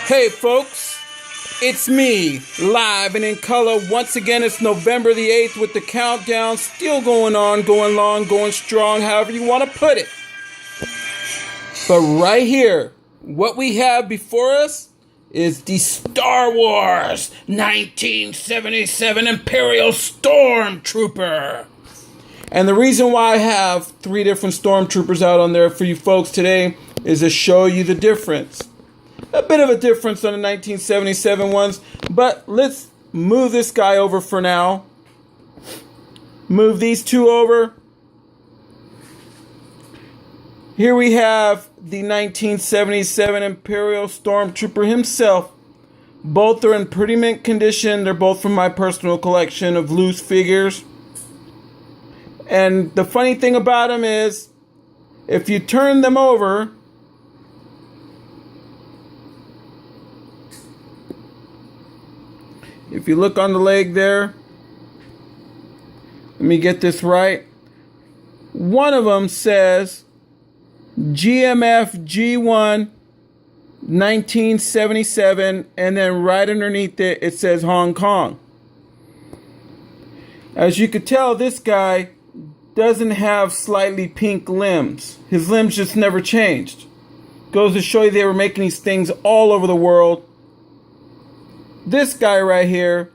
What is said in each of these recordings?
Hey folks, it's me, live and in color. Once again, it's November the 8th with the countdown still going on, going long, going strong, however you want to put it. But right here, what we have before us is the Star Wars 1977 Imperial Stormtrooper. And the reason why I have 3 different Stormtroopers out on there for you folks today is to show you the difference. A bit of a difference on the 1977 ones, but let's move this guy over for now. Move these 2 over. Here we have the 1977 Imperial Stormtrooper himself. Both are in pretty mint condition. They're both from my personal collection of loose figures. And the funny thing about them is, if you turn them over, if you look on the leg there, let me get this right. One of them says GMF G1 1977, and then right underneath it, it says Hong Kong. As you could tell, this guy doesn't have slightly pink limbs. His limbs just never changed. Goes to show you they were making these things all over the world. This guy right here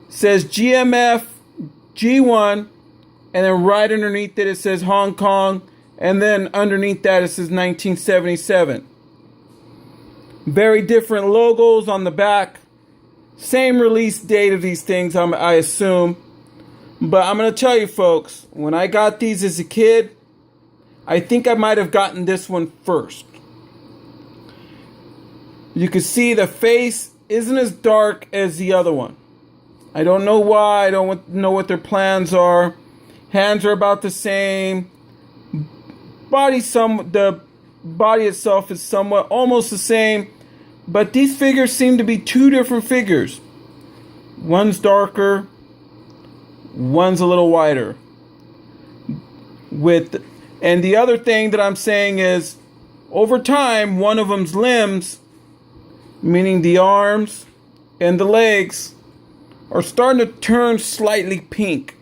says GMF G1, and then right underneath it, it says Hong Kong, and then underneath that, it says 1977. Very different logos on the back. Same release date of these things, I assume. But I'm going to tell you folks, when I got these as a kid, I think I might have gotten this one first. You can see the face isn't as dark as the other one. I don't know why. I don't know what their plans are. Hands are about the same. The body itself is somewhat almost the same. But these figures seem to be 2 different figures. One's darker. One's a little wider. And the other thing that I'm saying is, over time, one of them's limbs, meaning the arms and the legs, are starting to turn slightly pink.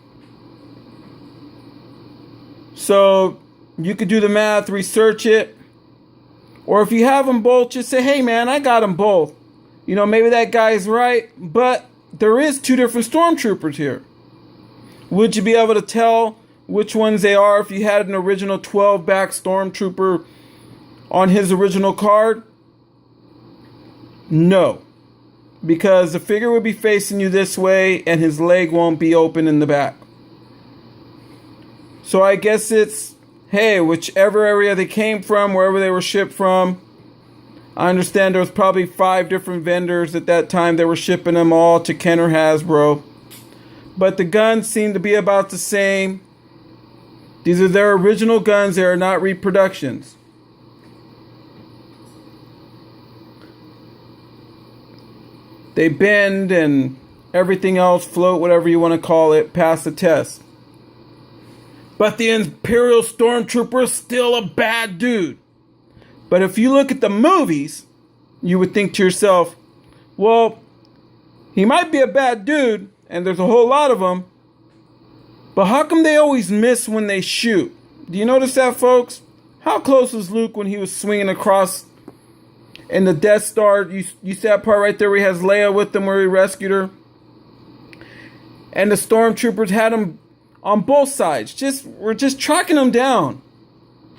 So you could do the math, research it. Or if you have them both, just say, hey man, I got them both. You know, maybe that guy's right, but there is 2 different Stormtroopers here. Would you be able to tell which ones they are if you had an original 12-back Stormtrooper on his original card? No. Because the figure would be facing you this way and his leg won't be open in the back. So I guess it's, hey, whichever area they came from, wherever they were shipped from. I understand there was probably 5 different vendors at that time that were shipping them all to Kenner Hasbro. But the guns seem to be about the same. These are their original guns. They are not reproductions. They bend and everything else, float, whatever you want to call it, pass the test. But the Imperial Stormtrooper is still a bad dude. But if you look at the movies, you would think to yourself, well, he might be a bad dude, and there's a whole lot of them, but how come they always miss when they shoot? Do you notice that, folks? How close was Luke when he was swinging across in the Death Star? You see that part right there where he has Leia with him, where he rescued her? And the Stormtroopers had him on both sides. We're just tracking him down.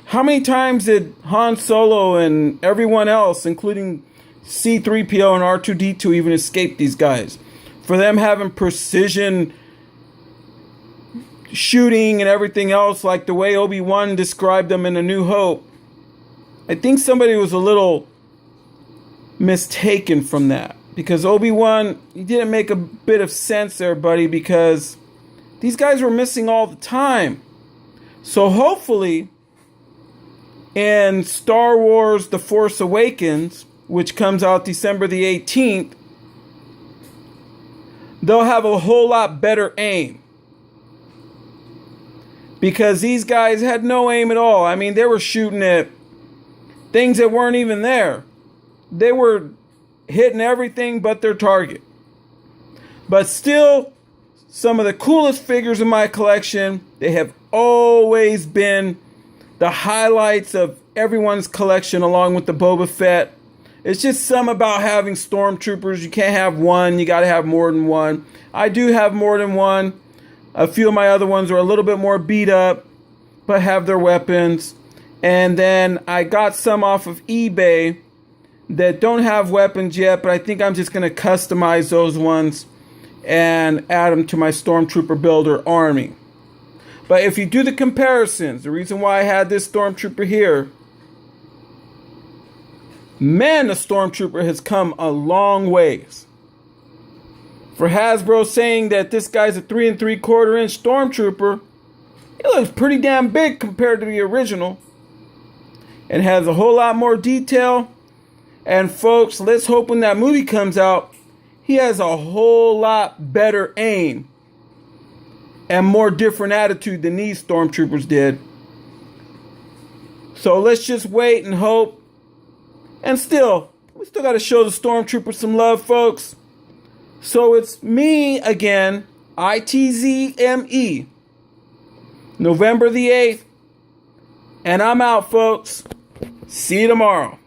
How many times did Han Solo and everyone else, including C-3PO and R2-D2, even escape these guys? For them having precision shooting and everything else, like the way Obi-Wan described them in A New Hope, I think somebody was a little mistaken from that. Because Obi-Wan, he didn't make a bit of sense there, buddy, because these guys were missing all the time. So hopefully, in Star Wars The Force Awakens, which comes out December the 18th, they'll have a whole lot better aim. Because these guys had no aim at all. I mean, they were shooting at things that weren't even there. They were hitting everything but their target. But still, some of the coolest figures in my collection, they have always been the highlights of everyone's collection, along with the Boba Fett. It's just some about having Stormtroopers. You can't have one, you got to have more than one. I do have more than one. A few of my other ones are a little bit more beat up, but have their weapons. And then I got some off of eBay that don't have weapons yet, but I think I'm just going to customize those ones and add them to my Stormtrooper builder army. But if you do the comparisons, the reason why I had this Stormtrooper here, man, the Stormtrooper has come a long ways. For Hasbro saying that this guy's a 3 3/4 inch Stormtrooper, he looks pretty damn big compared to the original. And has a whole lot more detail. And folks, let's hope when that movie comes out, he has a whole lot better aim and more different attitude than these Stormtroopers did. So let's just wait and hope. And still, we still got to show the Stormtroopers some love, folks. So it's me again, ITZME, November the 8th. And I'm out, folks. See you tomorrow.